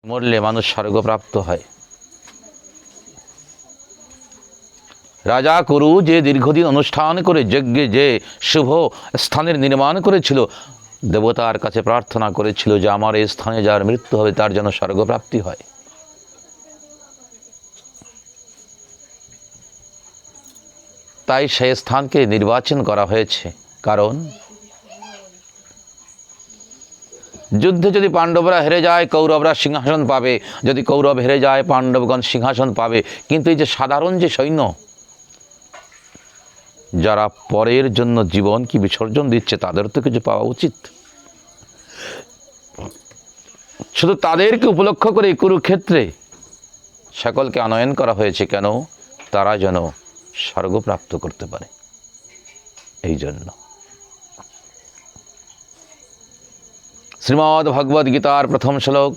মরলে মানুষ স্বর্গপ্রাপ্ত হয়। রাজা কুরু যে দীর্ঘদিন অনুষ্ঠান করে যজ্ঞে যে শুভ স্থানের নির্মাণ করেছিল, দেবতার কাছে প্রার্থনা করেছিল যে আমার এই স্থানে যার মৃত্যু হবে তার যেন স্বর্গপ্রাপ্তি হয়। তাই সেই স্থানকে নির্বাচন করা হয়েছে। কারণ যুদ্ধে যদি পাণ্ডবরা হেরে যায় কৌরবরা সিংহাসন পাবে, যদি কৌরব হেরে যায় পাণ্ডবগণ সিংহাসন পাবে। কিন্তু এই যে সাধারণ যে সৈন্য যারা পরের জন্য জীবন কি বিসর্জন দিচ্ছে, তাদের তো কিছু পাওয়া উচিত। শুধু তাদেরকে উপলক্ষ করে কুরুক্ষেত্রে সকলকে আনয়ন করা হয়েছে। কেন? তারা যেন স্বর্গপ্রাপ্ত করতে পারে। এই জন্য শ্রীমদ্ ভগবদ গীতার প্রথম শ্লোক,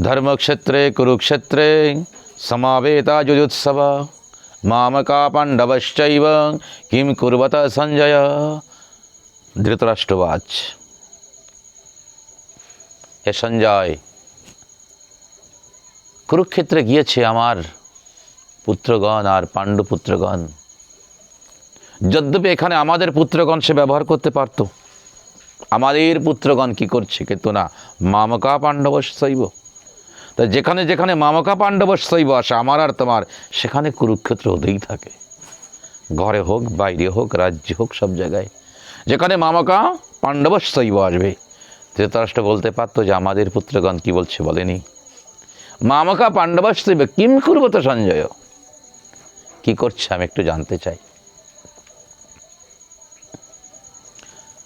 ধর্মক্ষেত্রে কুরুক্ষেত্রে সমাবেতা যুজুৎসব মামকা পাণ্ডবশ্চৈব কিম কুর্বত সঞ্জয়। ধৃতরাষ্ট্রবাচ, হে সঞ্জয়, কুরুক্ষেত্রে গিয়েছে আমার পুত্রগণ আর পাণ্ডুপুত্রগণ। যদ্যপি এখানে আমাদের পুত্রগণ সে ব্যবহার করতে পারত, আমাদের পুত্রগণ কি করছে, কিন্তু না, মামকা পাণ্ডবশৈব। তাই যেখানে যেখানে মামকা পাণ্ডবশৈব আসে, আমার আর তোমার, সেখানে কুরুক্ষেত্র হতেই থাকে। ঘরে হোক, বাইরে হোক, রাজ্যে হোক, সব জায়গায় যেখানে মামকা পাণ্ডবশৈব আসবে। ধৃতরাষ্ট্র বলতে পারতো যে আমাদের পুত্রগণ কি বলছে, বলেনি। মামকা পাণ্ডবশৈব কিম কুর্বত সঞ্জয়, কি করছে আমি একটু জানতে চাই।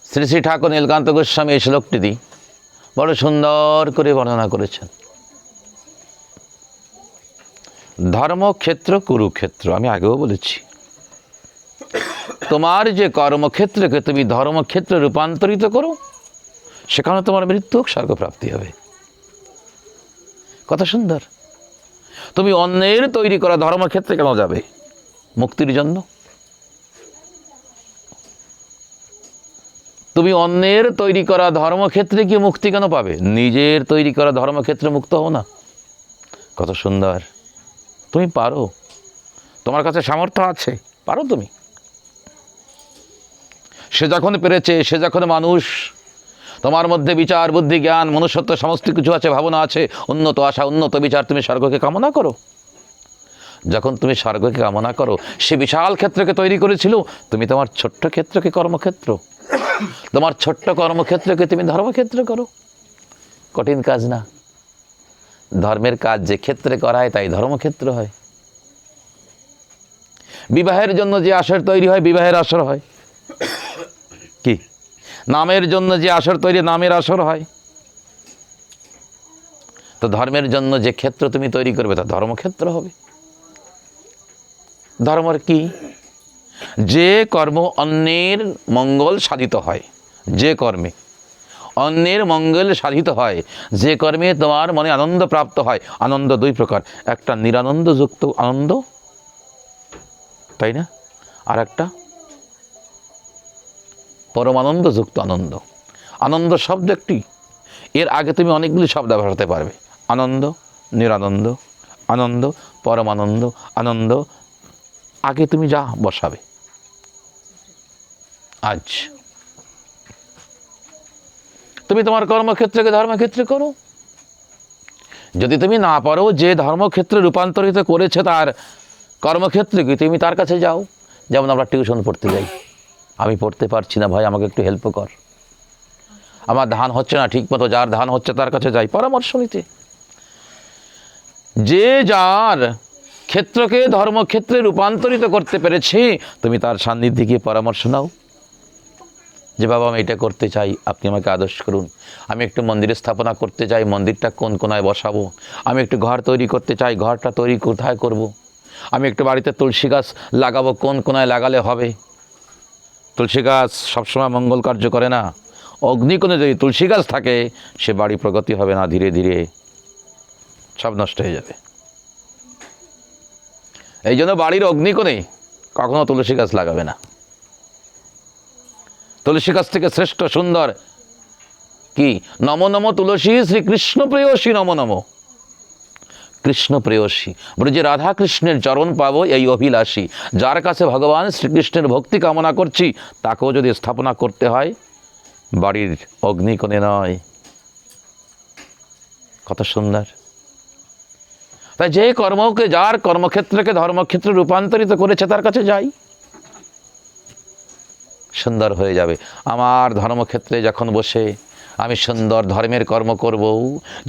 শ্রী শ্রী ঠাকুর নীলকান্ত গোস্বামী এই শ্লোকটি বড় সুন্দর করে বর্ণনা করেছেন। ধর্মক্ষেত্র কুরুক্ষেত্র, আমি আগেও বলেছি, তোমার যে কর্মক্ষেত্রকে তুমি ধর্মক্ষেত্রে রূপান্তরিত করো, সেখানে তোমার মৃত্যু স্বর্গপ্রাপ্তি হবে। কত সুন্দর। তুমি অন্যের তৈরি করা ধর্মক্ষেত্রে কেন যাবে? মুক্তির জন্য। তুমি অন্যের তৈরি করা ধর্মক্ষেত্রে কি মুক্তি কেন পাবে? নিজের তৈরি করা ধর্মক্ষেত্রে মুক্ত হও না। কত সুন্দর। তুমি পারো, তোমার কাছে সামর্থ্য আছে, পারো তুমি। সে যখন পেরেছে, সে যখন মানুষ, তোমার মধ্যে বিচার বুদ্ধি জ্ঞান মনুষ্যত্ব সমস্ত কিছু আছে, ভাবনা আছে, উন্নত আশা উন্নত বিচার, তুমি স্বর্গকে কামনা করো। যখন তুমি স্বর্গকে কামনা করো, সে বিশাল ক্ষেত্রকে তৈরি করেছিল, তুমি তোমার ছোট্ট ক্ষেত্রকে কর্মক্ষেত্র, তোমার ছোট্ট কর্মক্ষেত্রকে তুমি ধর্মক্ষেত্র করো। কঠিন কাজ না। ধর্মের কাজ যে ক্ষেত্রে করায় তাই ধর্মক্ষেত্র হয়। বিবাহের জন্য যে আসর তৈরি হয়, বিবাহের আসর হয়। কি? নামের জন্য যে আসর তৈরি, নামের আসর হয়। তো ধর্মের জন্য যে ক্ষেত্র তুমি তৈরি করবে তা ধর্মক্ষেত্র হবে। ধর্মের কি? যে কর্ম অন্যের মঙ্গল সাধিত হয়, যে কর্মে অন্যের মঙ্গল সাধিত হয়, যে কর্মে তোমার মনে আনন্দ প্রাপ্ত হয়। আনন্দ দুই প্রকার, একটা নিরানন্দযুক্ত আনন্দ, তাই না? আর একটা পরমানন্দযুক্ত আনন্দ। আনন্দ শব্দ একটি, এর আগে তুমি অনেকগুলি শব্দ ব্যবহার করতে পারবে। আনন্দ, নিরানন্দ, আনন্দ, পরমানন্দ, আনন্দ, আগে তুমি যা বসাবে। আজ তুমি তোমার কর্মক্ষেত্রকে ধর্মক্ষেত্রে করো। যদি তুমি না পারো, যে ধর্মক্ষেত্রে রূপান্তরিত করেছে তার কর্মক্ষেত্রে কি, তুমি তার কাছে যাও। যেমন আমরা টিউশন পড়তে যাই, আমি পড়তে পারছি না ভাই, আমাকে একটু হেল্প কর, আমার ধান হচ্ছে না ঠিক মতো, যার ধান হচ্ছে তার কাছে যাই পরামর্শ নিতে। যে যার ক্ষেত্রকে ধর্মক্ষেত্রে রূপান্তরিত করতে পেরেছে, তুমি তার সান্নিধ্যে গিয়ে পরামর্শ নাও যে বাবা আমি এটা করতে চাই, আপনি আমাকে আদর্শ করুন। আমি একটু মন্দিরে স্থাপনা করতে চাই, মন্দিরটা কোন কোনায় বসাবো। আমি একটু ঘর তৈরি করতে চাই, ঘরটা তৈরি কোথায় করব। আমি একটু বাড়িতে তুলসী গাছ লাগাবো, কোন কোনায় লাগালে হবে। তুলসী গাছ সবসময় মঙ্গল কার্য করে না। অগ্নিকোণে যদি তুলসী গাছ থাকে, সে বাড়ি প্রগতি হবে না, ধীরে ধীরে সব নষ্ট হয়ে যাবে। এই জন্য বাড়ির অগ্নিকোণে কখনো তুলসী গাছ লাগাবে না। তুলসী গাছ থেকে শ্রেষ্ঠ সুন্দর কি নমো নমো তুলসী শ্রীকৃষ্ণ প্রেয়সী নমো নমো, কৃষ্ণ প্রেয়সী ব্রজে রাধা কৃষ্ণের চরণ পাবো এই অভিলাষী। যার কাছে ভগবান শ্রীকৃষ্ণের ভক্তি কামনা করছি তাকেও যদি স্থাপনা করতে হয় বাড়ির অগ্নিকোণে নয়। কত সুন্দর। তাই যে কর্মকে, যার কর্মক্ষেত্রকে ধর্মক্ষেত্রে রূপান্তরিত করেছে তার কাছে যাই, সুন্দর হয়ে যাবে। আমার ধর্মক্ষেত্রে যখন বসে আমি সুন্দর ধর্মের কর্ম করব,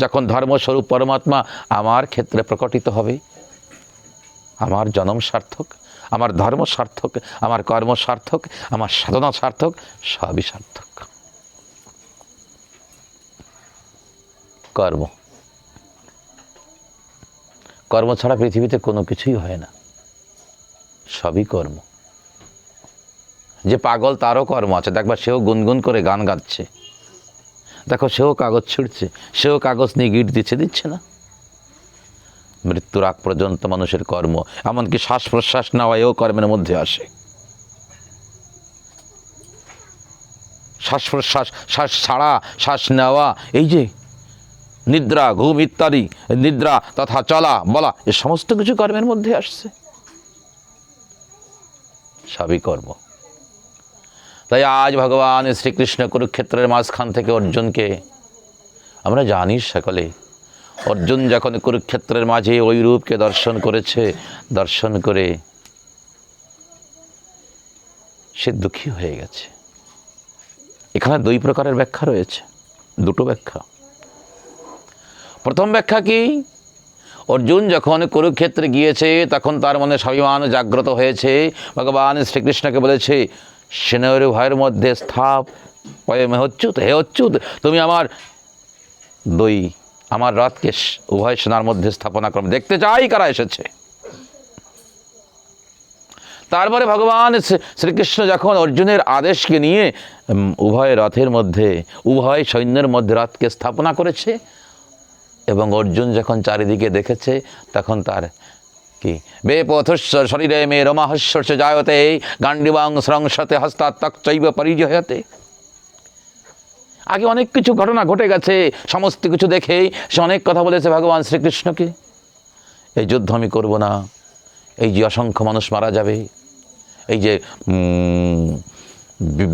যখন ধর্মস্বরূপ পরমাত্মা আমার ক্ষেত্রে প্রকটিত হবে, আমার জন্ম সার্থক, আমার ধর্ম সার্থক, আমার কর্ম সার্থক, আমার সাধনা সার্থক, সবই সার্থক। কর্ম, কর্ম ছাড়া পৃথিবীতে কোনো কিছুই হয় না, সবই কর্ম। যে পাগল তারও কর্ম আছে, দেখবা সেও গুনগুন করে গান গাচ্ছে, দেখো সেও কাগজ ছিঁড়ছে, সেও কাগজ নিয়ে গিট দিচ্ছে না। মৃত্যুর আগ পর্যন্ত মানুষের কর্ম, এমনকি শ্বাস প্রশ্বাস নেওয়া এও কর্মের মধ্যে আসে। শ্বাস প্রশ্বাস, শ্বাস ছাড়া, শ্বাস নেওয়া, এই যে নিদ্রা, ঘুম ইত্যাদি, নিদ্রা তথা চলা বলা, এ সমস্ত কিছু কর্মের মধ্যে আসছে, সবই কর্ম। তাই আজ ভগবান শ্রীকৃষ্ণ কুরুক্ষেত্রের মাঝখান থেকে অর্জুনকে, আমরা জানি সকলে, অর্জুন যখন কুরুক্ষেত্রের মাঝে ওই রূপকে দর্শন করেছে, দর্শন করে সে দুঃখী হয়ে গেছে। এখানে দুই প্রকারের ব্যাখ্যা রয়েছে, দুটো ব্যাখ্যা। প্রথম ব্যাখ্যা কি, অর্জুন যখন কুরুক্ষেত্রে গিয়েছে তখন তার মনে স্বাভিমান জাগ্রত হয়েছে, ভগবান শ্রীকৃষ্ণকে বলেছে সেনের ভয়ের মধ্যে স্থাপ পয়মে অচ্যুত, হে অচ্যুত তুমি আমার আমার রথকে উভয় সেনার মধ্যে স্থাপনা করো, দেখতে চাই কারা এসেছে। তারপরে ভগবান শ্রীকৃষ্ণ যখন অর্জুনের আদেশকে নিয়ে উভয় রথের মধ্যে, উভয় সৈন্যের মধ্যে রথকে স্থাপনা করেছে, এবং অর্জুন যখন চারিদিকে দেখেছে তখন তার কি বে পথস্য শরীরে মে রোমাহস্য জায়তে গান্ডিবাং স্রংসতে হস্তাত্মক চৈব পরিজয়তে। আগে অনেক কিছু ঘটনা ঘটে গেছে, সমস্ত কিছু দেখে সে অনেক কথা বলেছে ভগবান শ্রীকৃষ্ণকে, এই যুদ্ধ আমি করব না, এই যে অসংখ্য মানুষ মারা যাবে, এই যে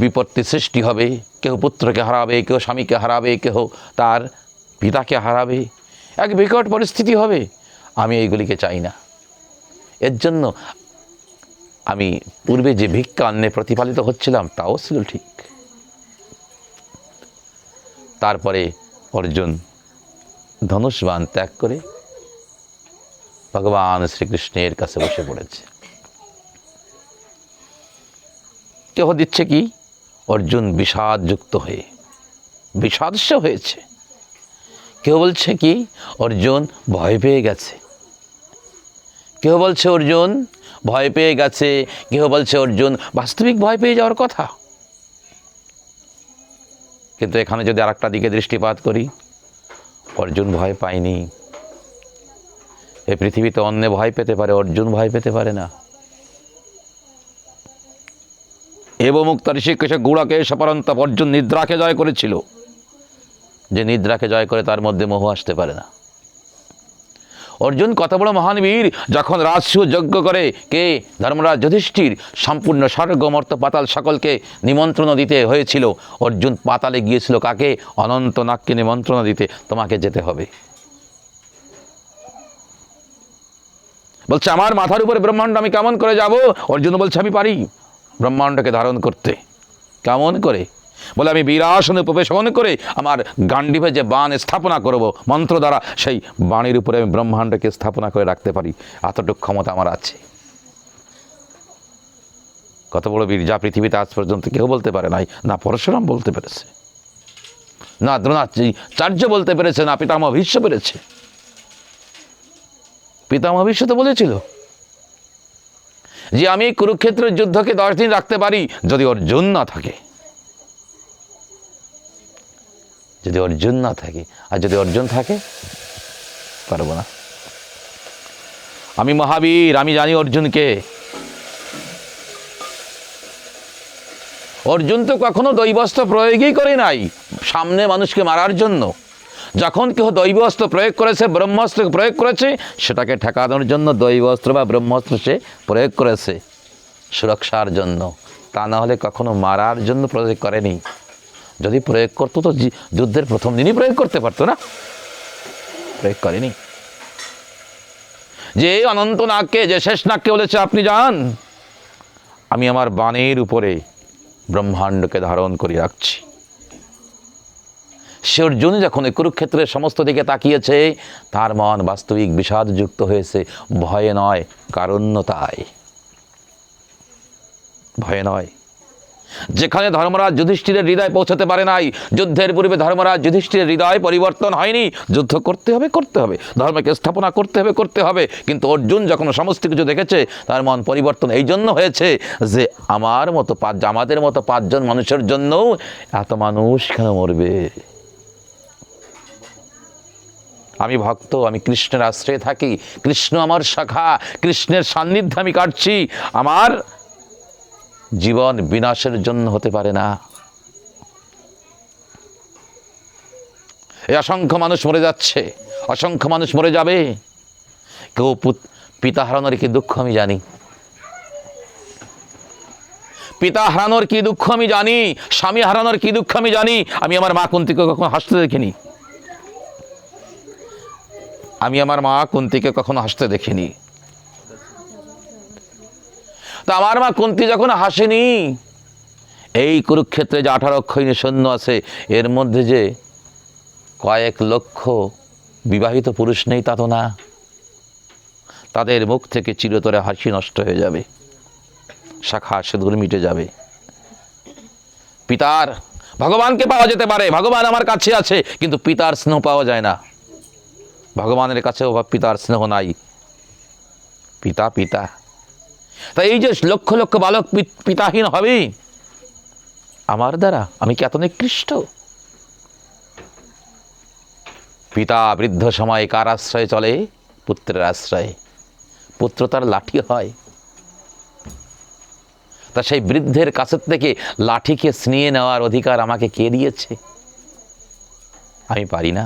বিপত্তি সৃষ্টি হবে, কেউ পুত্রকে হারাবে, কেউ স্বামীকে হারাবে, কেউ তার পিতাকে হারাবে, এক বিকট পরিস্থিতি হবে, আমি এইগুলিকে চাই না। এর জন্য আমি পূর্বে যে ভিক্ষা অন্নে প্রতিপালিত হচ্ছিলাম তাও ছিল ঠিক। তারপরে অর্জুন ধনুষ্বাণ ত্যাগ করে ভগবান শ্রীকৃষ্ণের কাছে বসে পড়েছে। কেহ দিচ্ছে কি, অর্জুন বিষাদযুক্ত হয়ে বিষাদস্য হয়েছে, কেউ বলছে কি অর্জুন ভয় পেয়ে গেছে, কেউ বলছে অর্জুন ভয় পেয়ে গেছে, কেউ বলছে অর্জুন বাস্তবিক ভয় পেয়ে যাওয়ার কথা। কিন্তু এখানে যদি আর একটা দিকে দৃষ্টিপাত করি, অর্জুন ভয় পায়নি। এই পৃথিবীতে অন্য ভয় পেতে পারে, অর্জুন ভয় পেতে পারে না। এবমুক্ত ঋষিকেশ গুড়াকে সপরন্ত অর্জুন নিদ্রাকে জয় করেছিল, যে নিদ্রাকে জয় করে তার মধ্যে মোহ আসতে পারে না। অর্জুন কত বড় মহান বীর, যখন রাজসূয় যজ্ঞ করে কে ধর্মরাজ যুধিষ্ঠির সম্পূর্ণ স্বর্গ মর্ত পাতাল সকলকে নিমন্ত্রণ দিতে হয়েছিল, অর্জুন পাতালে গিয়েছিল কাকে, অনন্তনাগকে নিমন্ত্রণ দিতে, তোমাকে যেতে হবে। বলছে আমার মাথার উপরে ব্রহ্মাণ্ড আমি কেমন করে যাব, অর্জুন বলছে আমি পারি ব্রহ্মাণ্ডকে ধারণ করতে। কেমন করে, বলে আমি বীরাসনে উপবেশন করে আমার গান্ডীভে যে বাণ স্থাপনা করব, মন্ত্র দ্বারা সেই বাণের উপরে আমি ব্রহ্মাণ্ডকে স্থাপনা করে রাখতে পারি, এতটুকু ক্ষমতা আমার আছে। কত বড় বীর, যা পৃথিবীতে আজ পর্যন্ত কেউ বলতে পারে নাই, না পরশুরাম বলতে পেরেছে, না দ্রোণাচার্য বলতে পেরেছে, না পিতামহ ভীষ্ম পেরেছে। পিতামহ ভীষ্ম তো বলেছিল যে আমি কুরুক্ষেত্রের যুদ্ধকে 10 দিন রাখতে পারি যদি অর্জুন না থাকে, যদি অর্জুন না থাকে, আর যদি অর্জুন থাকে পারবো না। আমি মহাবীর, আমি জানি অর্জুনকে। অর্জুন তো কখনো দৈবস্ত্র প্রয়োগই করে নাই, সামনে মানুষকে মারার জন্য। যখন কেউ দৈব অস্ত্র প্রয়োগ করেছে, ব্রহ্মাস্ত্র প্রয়োগ করেছে, সেটাকে ঠেকানোর জন্য দৈব অস্ত্র বা ব্রহ্মাস্ত্র সে প্রয়োগ করেছে সুরক্ষার জন্য, তা না হলে কখনো মারার জন্য প্রয়োগ করেনি। যদি প্রয়োগ করতো তো যুদ্ধের প্রথম দিনই প্রয়োগ করতে পারতো না, প্রয়োগ করেনি। যে অনন্তনাগকে, যে শেষনাগকে বলেছে আপনি যান, আমি আমার বাণের উপরে ব্রহ্মাণ্ডকে ধারণ করে রাখছি। সে অর্জুন যখন এই কুরুক্ষেত্রের সমস্ত দিকে তাকিয়েছে, তার মন বাস্তবিক বিষাদযুক্ত হয়েছে, ভয়ে নয়, কারণ্যতায়। ভয়ে নয়। যেখানে ধর্মরাজ যুধিষ্ঠিরের হৃদয় পৌঁছাতে পারে নাই, যুদ্ধের পূর্বে ধর্মরাজ যুধিষ্ঠিরের হৃদয় পরিবর্তন হয়নি। যুদ্ধ করতে হবে, করতে হবে, ধর্মকে স্থাপনা করতে হবে, করতে হবে। কিন্তু অর্জুন যখন সমস্ত কিছু দেখেছে, তার মন পরিবর্তন এই জন্য হয়েছে যে আমাদের মতো 5 জন মানুষের জন্যও এত মানুষ কেন মরবে? আমি ভক্ত, আমি কৃষ্ণের আশ্রয়ে থাকি, কৃষ্ণ আমার শাখা, কৃষ্ণের সান্নিধ্যে আমি কাটছি। আমার জীবন বিনাশের জন্য হতে পারে না। এই অসংখ্য মানুষ মরে যাচ্ছে, অসংখ্য মানুষ মরে যাবে। কেউ পিতা হারানোর কি দুঃখ আমি জানি, পিতা হারানোর কি দুঃখ আমি জানি, স্বামী হারানোর কি দুঃখ আমি জানি। আমি আমার মা কুন্তিকে কখনো হাসতে দেখিনি, আমি আমার মা কুন্তিকে কখনো হাসতে দেখিনি। তা আমার মা কুন্তি যখন হাসেনি, এই কুরুক্ষেত্রে যে 18 অক্ষয়ণী সৈন্য আছে, এর মধ্যে যে কয়েক লক্ষ বিবাহিত পুরুষ নেই তা তো না। তাদের মুখ থেকে চিরতরে হাসি নষ্ট হয়ে যাবে, শাখা সিঁদুর মিটে যাবে। পিতার, ভগবানকে পাওয়া যেতে পারে, ভগবান আমার কাছে আছে, কিন্তু পিতার স্নেহ পাওয়া যায় না। ভগবানের কাছেও পিতার স্নেহ নাই। পিতা পিতা। তাই এই যে লক্ষ লক্ষ বালক পিতাহীন হবে আমার দ্বারা, আমি কি এত নিকৃষ্ট? পিতা বৃদ্ধ সময়ে কার আশ্রয়ে চলে? পুত্রের আশ্রয়ে। পুত্র তার লাঠি হয়। তা সেই বৃদ্ধের কাছের থেকে লাঠিকে ছিনিয়ে নেওয়ার অধিকার আমাকে কে দিয়েছে? আমি পারি না।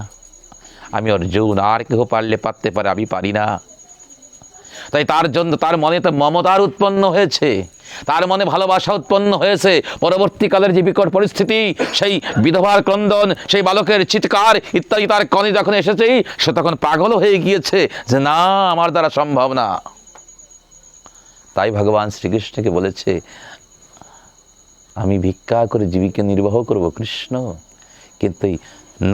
আমি অর্জুন, আর কেউ পারতে পারে, আমি পারি না। তাই তার জন্য তার মনে তো মমতার উৎপন্ন হয়েছে, তার মনে ভালোবাসা উৎপন্ন হয়েছে। পরবর্তীকালের যে বিকট পরিস্থিতি, সেই বিধবার ক্রন্দন, সেই বালকের চিৎকার ইত্যাদি তার কানে যখন এসেছে, সে তখন পাগল হয়ে গিয়েছে যে না, আমার দ্বারা সম্ভব না। তাই ভগবান শ্রীকৃষ্ণকে বলেছে, আমি ভিক্ষা করে জীবিকা নির্বাহ করব কৃষ্ণ, কিন্তু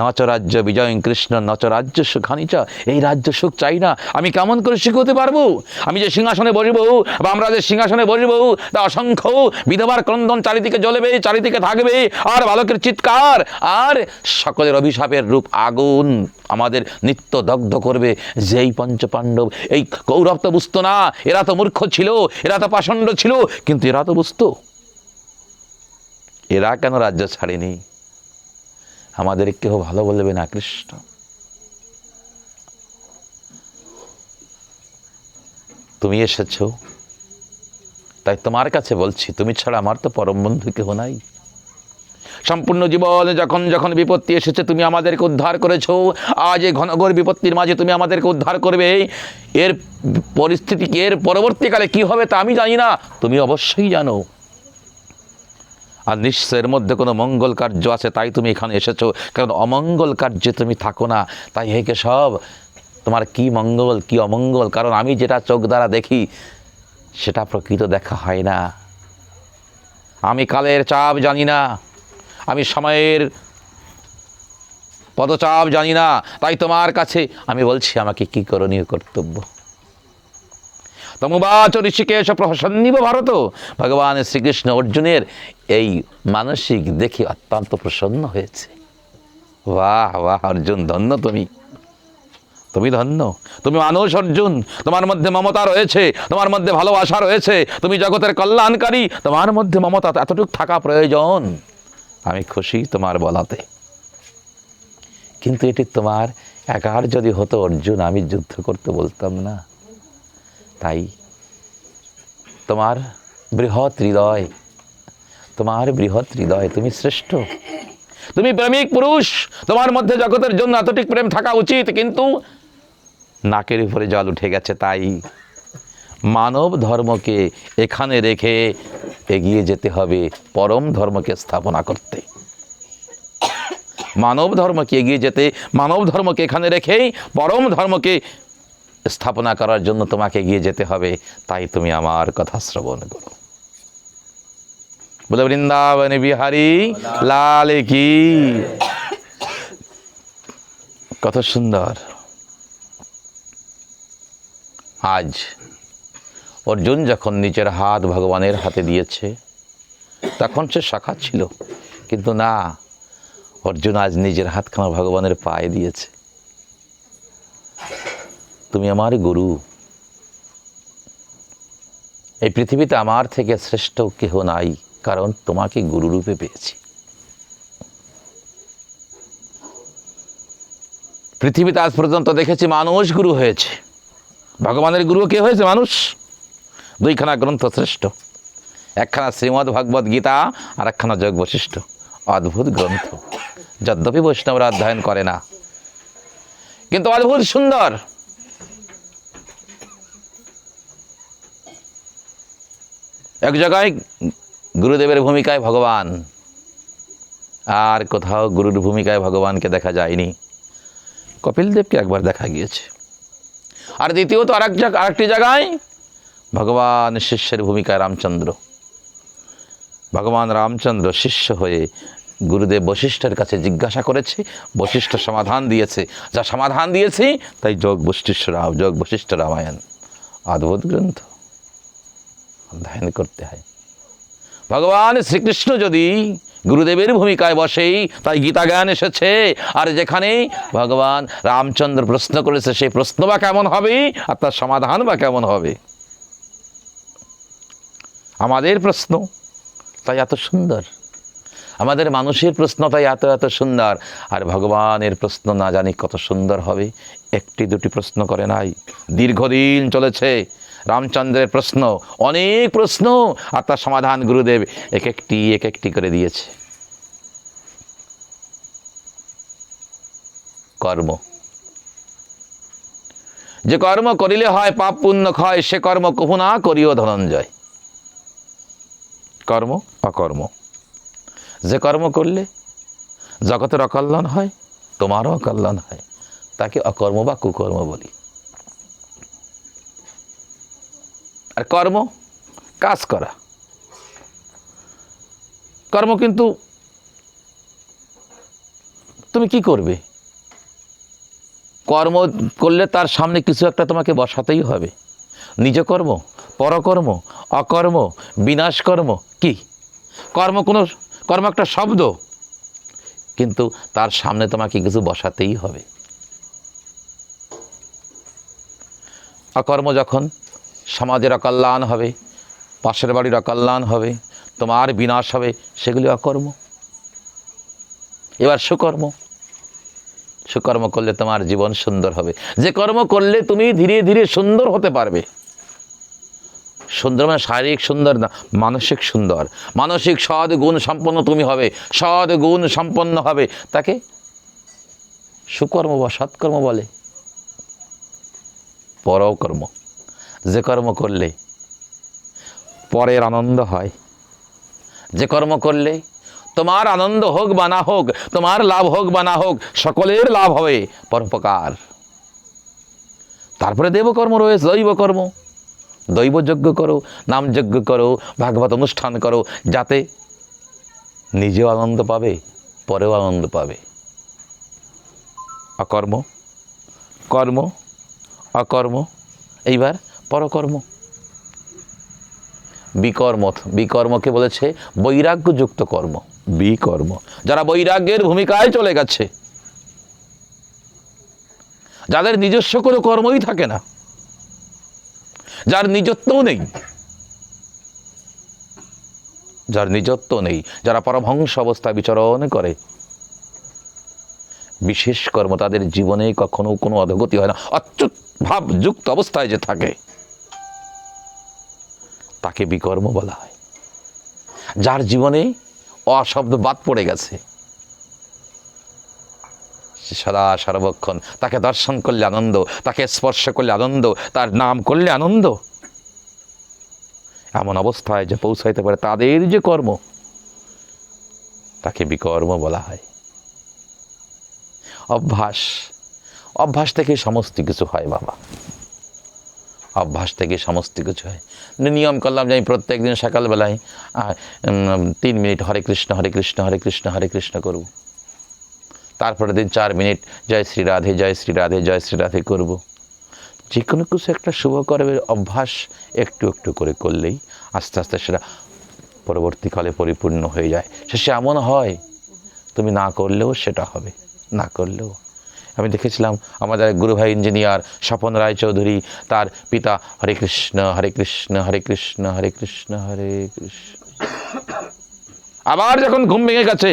নচ রাজ্য বিজয় কৃষ্ণ নচ রাজ্য সুখানি চা, এই রাজ্য সুখ চাই না। আমি কেমন করে সুখ হতে পারবো? আমি যে সিংহাসনে বসবো বা আমরা যে সিংহাসনে বসবো, তা অসংখ্য বিধবার ক্রন্দন চারিদিকে জ্বলবে, চারিদিকে থাকবে, আর বালকের চিৎকার, আর সকলের অভিশাপের রূপ আগুন আমাদের নিত্য দগ্ধ করবে। যেই পঞ্চপাণ্ডব, এই কৌরব তো বুঝতো না, এরা তো মূর্খ ছিল, এরা তো পাষণ্ড ছিল, কিন্তু এরা তো বুঝতো। এরা কেন রাজ্য ছাড়েনি? আমাদের কেউ ভালো বলবে না কৃষ্ণ। তুমি এসেছো, তাই তোমার কাছে বলছি, তুমি ছাড়া আমার তো পরম বন্ধু কেহ নাই। সম্পূর্ণ জীবনে যখন যখন বিপত্তি এসেছে, তুমি আমাদেরকে উদ্ধার করেছো। আজ এই ঘনঘোর বিপত্তির মাঝে তুমি আমাদেরকে উদ্ধার করবে। এর পরিস্থিতি, এর পরবর্তীকালে কি হবে তা আমি জানি না, তুমি অবশ্যই জানো। আর নিশ্চয়ের মধ্যে কোনো মঙ্গল কার্য আছে, তাই তুমি এখানে এসেছো। কারণ অমঙ্গল কার্যে তুমি থাকো না। তাই হেকে সব তোমার কি মঙ্গল কি অমঙ্গল, কারণ আমি যেটা চোখ দ্বারা দেখি সেটা প্রকৃত দেখা হয় না। আমি কালের চাপ জানি না, আমি সময়ের পদচাপ জানি না। তাই তোমার কাছে আমি বলছি, আমাকে কি করণীয় কর্তব্য। তমুবাচ ঋষিকেশ প্রসন্নিব ভারত। ভগবান শ্রীকৃষ্ণ অর্জুনের এই মানসিক দেখে অত্যন্ত প্রসন্ন হয়েছে। বাহ বাহ অর্জুন, ধন্য তুমি, তুমি ধন্য। তুমি মানুষ অর্জুন, তোমার মধ্যে মমতা রয়েছে, তোমার মধ্যে ভালোবাসা রয়েছে, তুমি জগতের কল্যাণকারী, তোমার মধ্যে মমতা এতটুকু থাকা প্রয়োজন। আমি খুশি তোমার বলাতে, কিন্তু এটি তোমার একার যদি হতো অর্জুন, আমি যুদ্ধ করতে বলতাম না। তাই তোমার বৃহৎ হৃদয়, তোমার বৃহৎ হৃদয়, তুমি শ্রেষ্ঠ। তুমি প্রেমিক পুরুষ, তোমার মধ্যে জগতের জন্য এতটুক প্রেম থাকা উচিত, কিন্তু নাকের উপরে জল উঠে গেছে। তাই মানব ধর্মকে এখানে রেখে এগিয়ে যেতে হবে পরম ধর্মকে স্থাপনা করতে। মানব ধর্মকে এগিয়ে যেতে, মানব ধর্মকে এখানে রেখেই পরম ধর্মকে স্থাপনা করার জন্য তোমাকে এগিয়ে যেতে হবে। তাই তুমি আমার কথা শ্রবণ করো। বলে বৃন্দাবন বিহারী লাল কি। কত সুন্দর। আজ অর্জুন যখন নিজের হাত ভগবানের হাতে দিয়েছে, তখন সে শাখা ছিল, কিন্তু না, অর্জুন আজ নিজের হাতখানা ভগবানের পায়ে দিয়েছে। তুমি আমার গুরু, এই পৃথিবীতে আমার থেকে শ্রেষ্ঠ কেহ নাই, কারণ তোমাকে গুরুরূপে পেয়েছি। পৃথিবীতে আজ পর্যন্ত দেখেছি মানুষ গুরু হয়েছে, ভগবানের গুরু কে হয়েছে? মানুষ। দুইখানা গ্রন্থ শ্রেষ্ঠ, একখানা শ্রীমদ্ ভগবদ্ গীতা আর একখানা যোগ বশিষ্ঠ। অদ্ভুত গ্রন্থ, যদ্যপি বৈষ্ণবরা অধ্যয়ন করে না, কিন্তু অদ্ভুত সুন্দর। এক জায়গায় গুরুদেবের ভূমিকায় ভগবান, আর কোথাও গুরুর ভূমিকায় ভগবানকে দেখা যায়নি। কপিল দেবকে একবার দেখা গিয়েছে, আর দ্বিতীয়ত আরেকটি জায়গায় ভগবান শিষ্যের ভূমিকায় রামচন্দ্র। ভগবান রামচন্দ্র শিষ্য হয়ে গুরুদেব বশিষ্ঠের কাছে জিজ্ঞাসা করেছে, বশিষ্ঠ সমাধান দিয়েছে। যা সমাধান দিয়েছে তাই যোগ বশিষ্ঠ রামায়ণ। অদ্ভুত গ্রন্থ, অধ্যয়ন করতে হয়। ভগবান শ্রীকৃষ্ণ যদি গুরুদেবের ভূমিকায় বসেই তাই গীতা জ্ঞান এসেছে। আর যেখানে ভগবান রামচন্দ্র প্রশ্ন করেছে, সেই প্রশ্ন বা কেমন হবে আর তার সমাধান বা কেমন হবে। আমাদের প্রশ্ন তাই এত সুন্দর, আমাদের মানুষের প্রশ্ন তাই এত এত সুন্দর, আর ভগবানের প্রশ্ন না জানি কত সুন্দর হবে। একটি দুটি প্রশ্ন করে নাই, দীর্ঘদিন চলেছে রামচন্দ্রের প্রশ্ন, অনেক প্রশ্ন, আর তার সমাধান গুরুদেব এক একটি করে দিয়েছে। কর্ম, যে কর্ম করিলে হয় পাপ পুণ্য ক্ষয়, সে কর্ম কভু না করিও ধনঞ্জয়। কর্ম অকর্ম, যে কর্ম করলে জগতের অকল্যাণ হয়, তোমারও অকল্যাণ হয়, তাকে অকর্ম বা কুকর্ম বলি। আর কর্ম কাজ করা, কর্ম কিন্তু তুমি কি করবে? কর্ম করলে তার সামনে কিছু একটা তোমাকে বসাতেই হবে। নিজ কর্ম, পরকর্ম, অকর্ম, বিনাশ কর্ম। কি কর্ম একটা শব্দ, কিন্তু তার সামনে তোমাকে কিছু বসাতেই হবে। অকর্ম যখন সমাজের অকল্যাণ হবে, পাশের বাড়ির অকল্যাণ হবে, তোমার বিনাশ হবে, সেগুলি অকর্ম। এবার সুকর্ম, সুকর্ম করলে তোমার জীবন সুন্দর হবে। যে কর্ম করলে তুমি ধীরে ধীরে সুন্দর হতে পারবে। সুন্দর মানে শারীরিক সুন্দর না, মানসিক সুন্দর, মানসিক সৎ গুণ সম্পন্ন তুমি হবে, সৎ গুণ সম্পন্ন হবে, তাকে সুকর্ম বা সৎকর্ম বলে। পরকর্ম, যে কর্ম করলে পরের আনন্দ হয়, যে কর্ম করলে তোমার আনন্দ হোক বা না হোক, তোমার লাভ হোক বা না হোক, সকলের লাভ হবে, পরোপকার। তারপরে দেবকর্ম রয়েছে, দৈবকর্ম। দৈবযজ্ঞ করো, নামযজ্ঞ করো, ভাগবত অনুষ্ঠান করো, যাতে নিজেও আনন্দ পাবে, পরেও আনন্দ পাবে। অকর্ম, কর্ম, অকর্ম, এইবার পরকর্ম। বিকর্মকে বলেছে বৈরাগ্যযুক্ত কর্ম। বিকর্ম, যারা বৈরাগ্যের ভূমিকায় চলে গেছে, যাদের নিজস্ব কোনো কর্মই থাকে না, যার নিজত্বও নেই, যারা পরমহংস অবস্থায় বিচরণ করে, বিশেষ কর্ম তাদের জীবনে কখনো কোনো অধোগতি হয় না। অচ্যুত ভাবযুক্ত অবস্থায় যে থাকে, তাকে বিকর্ম বলা হয়। যার জীবনে অশব্দ বাদ পড়ে গেছে, সদা সর্বক্ষণ তাকে দর্শন করলে আনন্দ, তাকে স্পর্শ করলে আনন্দ, তার নাম করলে আনন্দ। এমন অবস্থায় যে পৌঁছাইতে পারে তাদের যে কর্ম, তাকে বিকর্ম বলা হয়। অভ্যাস, অভ্যাস থেকে সমস্ত কিছু হয় বাবা, অভ্যাস থেকে সমস্ত কিছু হয়। নিয়ম করলাম যে আমি প্রত্যেক দিন সকালবেলায় 3 মিনিট হরে কৃষ্ণ হরে কৃষ্ণ হরে কৃষ্ণ হরে কৃষ্ণ করব, তারপরে দিন 4 মিনিট জয় শ্রী রাধে জয় শ্রী রাধে জয় শ্রী রাধে করব। যে কোনো কিছু একটা শুভ কর্মের অভ্যাস একটু একটু করে করলেই আস্তে আস্তে সেটা পরবর্তীকালে পরিপূর্ণ হয়ে যায়। শেষে এমন হয় তুমি না করলেও সেটা হবে, না করলেও। আমি দেখেছিলাম আমাদের গুরু ভাই ইঞ্জিনিয়ার স্বপন রায়চৌধুরী, তার পিতা হরে কৃষ্ণ হরে কৃষ্ণ হরে কৃষ্ণ হরে কৃষ্ণ হরে কৃষ্ণ, আবার যখন ঘুম ভেঙে গেছে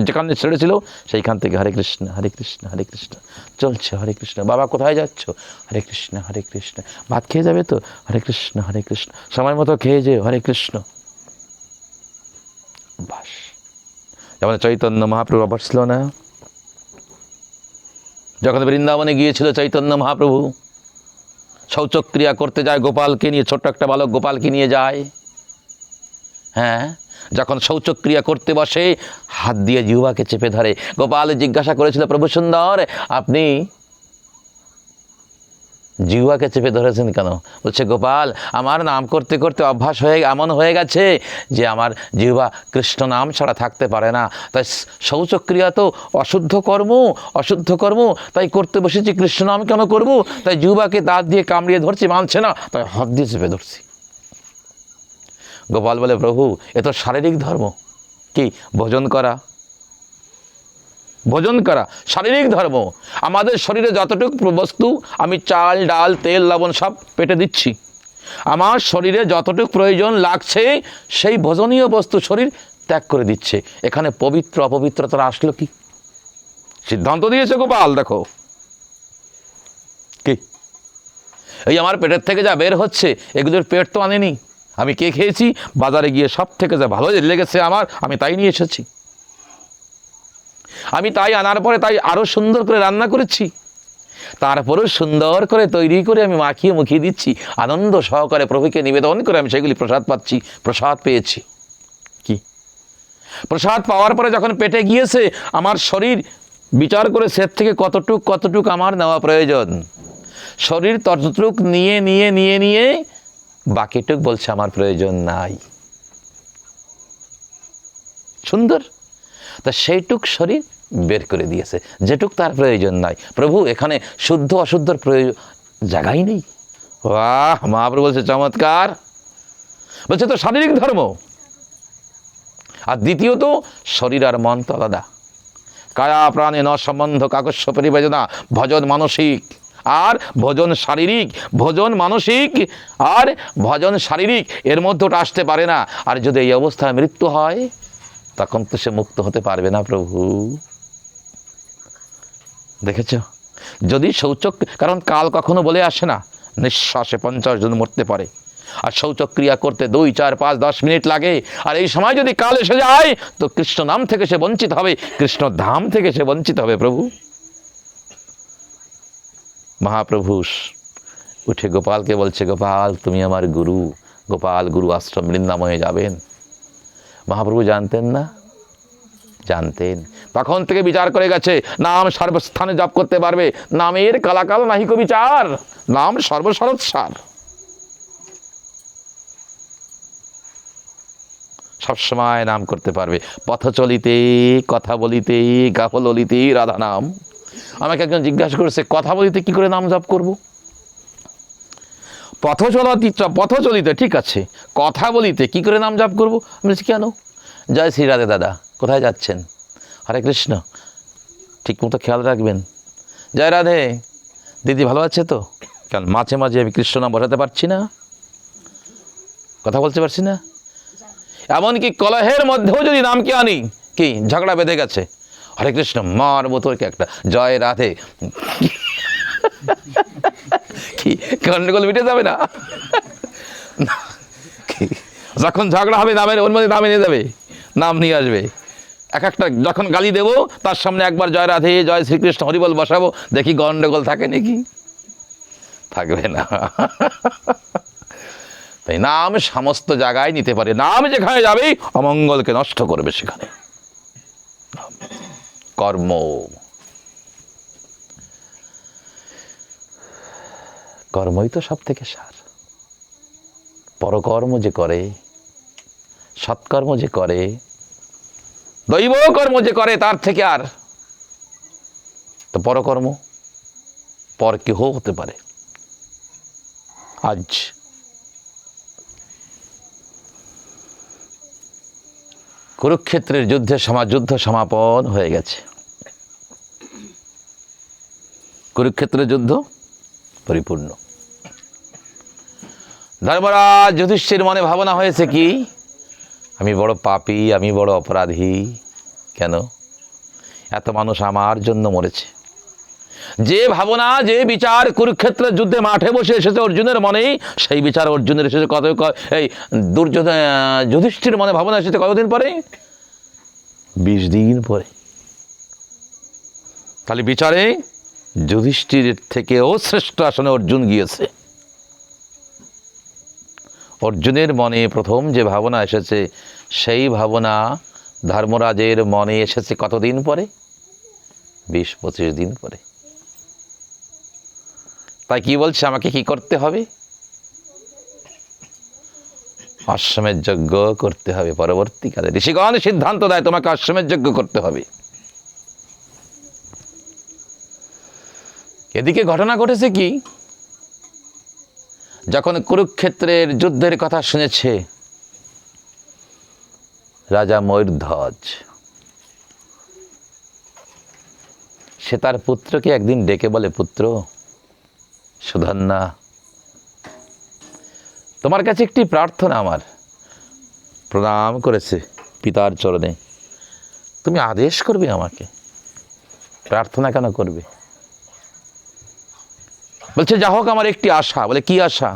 যেখানে ছেড়েছিল সেইখান থেকে হরে কৃষ্ণ হরে কৃষ্ণ হরে কৃষ্ণ চলছে। হরে কৃষ্ণ। বাবা কোথায় যাচ্ছ? হরে কৃষ্ণ হরে কৃষ্ণ। ভাত খেয়ে যাবে তো? হরে কৃষ্ণ হরে কৃষ্ণ। সময় মতো খেয়ে যে হরে কৃষ্ণ। বাস যেমন চৈতন্য মহাপ্রভু অভ্যাস ছিল না, যখন বৃন্দাবনে গিয়েছিল চৈতন্য মহাপ্রভু, শৌচক্রিয়া করতে যায় গোপালকে নিয়ে, ছোট্ট একটা বালক গোপালকে নিয়ে যায়। হ্যাঁ, যখন শৌচক্রিয়া করতে বসে হাত দিয়ে জিহ্বাকে চেপে ধরে। গোপাল জিজ্ঞাসা করেছিল, প্রভু সুন্দর আপনি জিহ্বাকে চেপে ধরেছেন কেন? বলছে, গোপাল আমার নাম করতে করতে অভ্যাস এমন হয়ে গেছে যে আমার জিহ্বা কৃষ্ণ নাম ছাড়া থাকতে পারে না। তাই শৌচক্রিয়া তো অশুদ্ধ কর্ম, তাই করতে বসেছি, কৃষ্ণ নাম কেন করব? তাই জিহ্বাকে দাঁত দিয়ে কামড়িয়ে ধরছি, মানছে না, তাই হাত দিয়ে চেপে ধরছি। গোপাল বলে, প্রভু এ তো শারীরিক ধর্ম। কি? ভোজন করা শারীরিক ধর্ম। আমাদের শরীরে যতটুকু বস্তু, আমি চাল ডাল তেল লবণ সব পেটে দিচ্ছি, আমার শরীরে যতটুকু প্রয়োজন লাগছে সেই ভোজনীয় বস্তু শরীর ত্যাগ করে দিচ্ছে। এখানে পবিত্র অপবিত্রতা আসলো কি? সিদ্ধান্ত দিয়েছে গোপাল। দেখো কি, এই আমার পেটের থেকে যা বের হচ্ছে এগুলোর পেট তো আনেনি, আমি কে খেয়েছি? বাজারে গিয়ে সব থেকে যা ভালো লেগেছে আমার, আমি তাই নিয়ে এসেছি। আমি তাই আনার পরে তাই আরও সুন্দর করে রান্না করেছি, তারপরেও সুন্দর করে তৈরি করে আমি মুখিয়ে দিচ্ছি, আনন্দ সহকারে প্রভুকে নিবেদন করে আমি সেগুলি প্রসাদ পাচ্ছি, প্রসাদ পেয়েছি। কি? প্রসাদ পাওয়ার পরে যখন পেটে গিয়েছে, আমার শরীর বিচার করে সে থেকে কতটুক আমার নেওয়া প্রয়োজন, শরীর ততটুক নিয়ে বাকিটুক বলছে আমার প্রয়োজন নাই। সুন্দর। তা সেইটুক শরীর বের করে দিয়েছে, যেটুক তার প্রয়োজন নাই। প্রভু এখানে শুদ্ধ অশুদ্ধর প্রয়োজন জায়গাই নেই। বাহ, মহাপ্রভু বলছে চমৎকার। বলছে তো শারীরিক ধর্ম, আর দ্বিতীয়ত শরীর আর মন তো আলাদা। কায়া প্রাণে ন সম্বন্ধ কাকস্য পরিবেজনা, ভজন মানসিক আর ভোজন শারীরিক, ভোজন মানসিক আর ভজন শারীরিক, এর মধ্যে ওটা আসতে পারে না। আর যদি এই অবস্থায় মৃত্যু হয় তখন তো সে মুক্ত হতে পারবে না। প্রভু দেখেছ, যদি কারণ কাল কখনো বলে আসে না, নিঃশ্বাসে 50 জন মরতে পারে, আর শৌচক্রিয়া করতে 2, 4, 5, 10 মিনিট লাগে। আর এই সময় যদি কাল এসে যায় তো কৃষ্ণ নাম থেকে সে বঞ্চিত হবে, কৃষ্ণ ধাম থেকে সে বঞ্চিত হবে। প্রভু মহাপ্রভু উঠে গোপালকে বলছে, গোপাল তুমি আমার গুরু। গোপাল গুরু আশ্রম বৃন্দাবনে যাবেন। মহাপ্রভু জানতেন না? জানতেন। তখন থেকে বিচার করে গেছে, নাম সর্বস্থানে জপ করতে পারবে, নামের কালাকাল নাহিক বিচার, নাম সর্বসরৎসার। সবসময় নাম করতে পারবে। পথ চলিতে কথা বলিতে গাফ ললিতে রাধা নাম। আমাকে একজন জিজ্ঞাসা করেছে, কথা বলিতে কি করে নাম জপ করব? পথ চলিতে ঠিক আছে, কথা বলিতে কি করে নাম জপ করবো? আমি বলছি কেন? জয় শ্রী রাধে দাদা, কোথায় যাচ্ছেন? হরে কৃষ্ণ, ঠিক মতো খেয়াল রাখবেন। জয় রাধে দিদি, ভালো আছে তো? কেন মাঝে মাঝে আমি কৃষ্ণ নাম বসাতে পারছি না, কথা বলতে পারছি না। এমনকি কলহের মধ্যেও যদি নামকে আনি, কি ঝগড়া বেঁধে গেছে, হরে কৃষ্ণ মারবো তোকে একটা, জয় রাধে, কি গন্ডগোল মিটে যাবে না? যখন ঝগড়া হবে নামের ওর মধ্যে নামে নিয়ে যাবে, নাম নিয়ে আসবে। এক একটা যখন গালি দেব তার সামনে একবার জয় রাধে জয় শ্রীকৃষ্ণ হরিবল বসাবো, দেখি গন্ডগোল থাকে নাকি, থাকবে না। তাই নাম সমস্ত জায়গায় নিতে পারে, নাম যেখানে যাবে অমঙ্গলকে নষ্ট করবে সেখানে। কর্ম, কর্মই তো সব থেকে সার। পরকর্ম যে করে, সৎকর্ম যে করে, দৈব কর্ম যে করে, তার থেকে আর তো পরকর্ম পর কেহ হতে পারে। আজ কুরুক্ষেত্রের যুদ্ধ সমাপন হয়ে গেছে। কুরুক্ষেত্রের যুদ্ধ পরিপূর্ণ। ধর্মরাজ যুধিষ্ঠির মনে ভাবনা হয়েছে কি, আমি বড় পাপী, আমি বড় অপরাধী, কেন এত মানুষ আমার জন্য মরেছে। যে ভাবনা, যে বিচার কুরুক্ষেত্রের যুদ্ধে মাঠে বসে এসেছে অর্জুনের মনে, সেই বিচার অর্জুনের এসেছে এই যুধিষ্ঠির মনে ভাবনা এসেছে কতদিন পরে? 20 দিন পরে। তাহলে বিচারে যুধিষ্ঠিরের থেকেও শ্রেষ্ঠ আসনে অর্জুন গিয়েছে। অর্জুনের মনে প্রথম যে ভাবনা এসেছে, সেই ভাবনা ধর্মরাজের মনে এসেছে কতদিন পরে? 20-25 দিন পরে। তাই কি বলছে, আমাকে কি করতে হবে? অশ্বমেধ যজ্ঞ করতে হবে। পরবর্তীকালে ঋষিগণ সিদ্ধান্ত দেয় তোমাকে অশ্বমেধ যজ্ঞ করতে হবে। এদিকে ঘটনা ঘটেছে কি, যখন কুরুক্ষেত্রের যুদ্ধের কথা শুনেছে রাজা ময়ূরধ্বজ, সে তার পুত্রকে একদিন ডেকে বলে, পুত্র সুধন্বা, তোমার কাছে একটি প্রার্থনা আমার। প্রণাম করেছে পিতার চরণে। তুমি আদেশ করবে আমাকে, প্রার্থনা কেন করবে? বলছে, যা হোক আমার একটি আশা। বলে, কি আশা?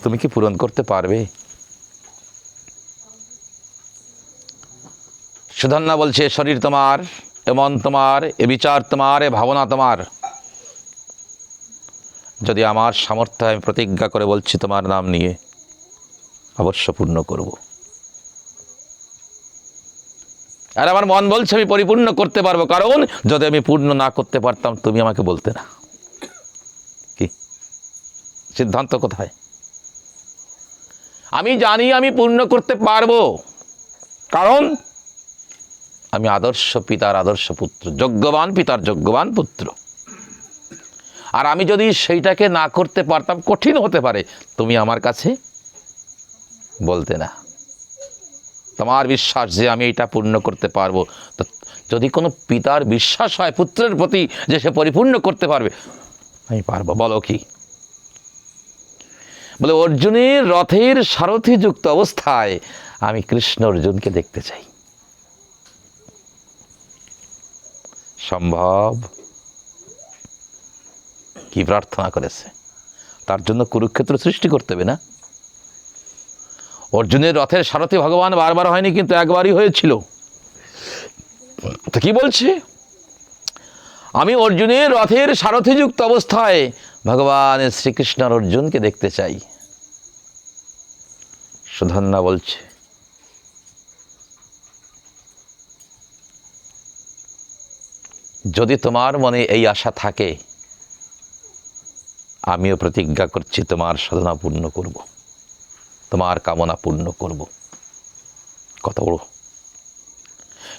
তুমি কি পূরণ করতে পারবে? সুধন্বা বলছে, শরীর তোমার, এ মন তোমার, এ বিচার তোমার, এ ভাবনা তোমার। যদি আমার সামর্থ্য, আমি প্রতিজ্ঞা করে বলছি তোমার নাম নিয়ে অবশ্য পূর্ণ করব। আর আমার মন বলছে আমি পরিপূর্ণ করতে পারবো, কারণ যদি আমি পূর্ণ না করতে পারতাম তুমি আমাকে বলতে না। কি সিদ্ধান্ত কোথায়? আমি জানি আমি পূর্ণ করতে পারবো, কারণ আমি আদর্শ পিতার আদর্শ পুত্র, যজ্ঞবান পিতার যজ্ঞবান পুত্র। আর আমি যদি সেইটাকে না করতে পারতাম, কঠিন হতে পারে, তুমি আমার কাছে বলতে না। তোমার বিশ্বাস যে আমি এটা পূর্ণ করতে পারবো, তো যদি কোনো পিতার বিশ্বাস হয় পুত্রের প্রতি যে সে পরিপূর্ণ করতে পারবে, আমি পারবো। বলো কি? বলে, অর্জুনের রথের সারথি যুক্ত অবস্থায় আমি কৃষ্ণ অর্জুনকে দেখতে চাই। সম্ভব? কি প্রার্থনা করেছে? তার জন্য কুরুক্ষেত্র সৃষ্টি করতে হবে না? অর্জুনের রথের সারথি ভগবান বারবার হয়নি, কিন্তু একবারই হয়েছিল। তো কি বলছে? আমি অর্জুনের রথের সারথি যুক্ত অবস্থায় ভগবান শ্রীকৃষ্ণ অর্জুনকে দেখতে চাই। সুধন্বা বলছে, যদি তোমার মনে এই আশা থাকে, আমিও প্রতিজ্ঞা করছি তোমার সাধনা পূর্ণ করব, তোমার কামনা পূর্ণ করব। কত বড়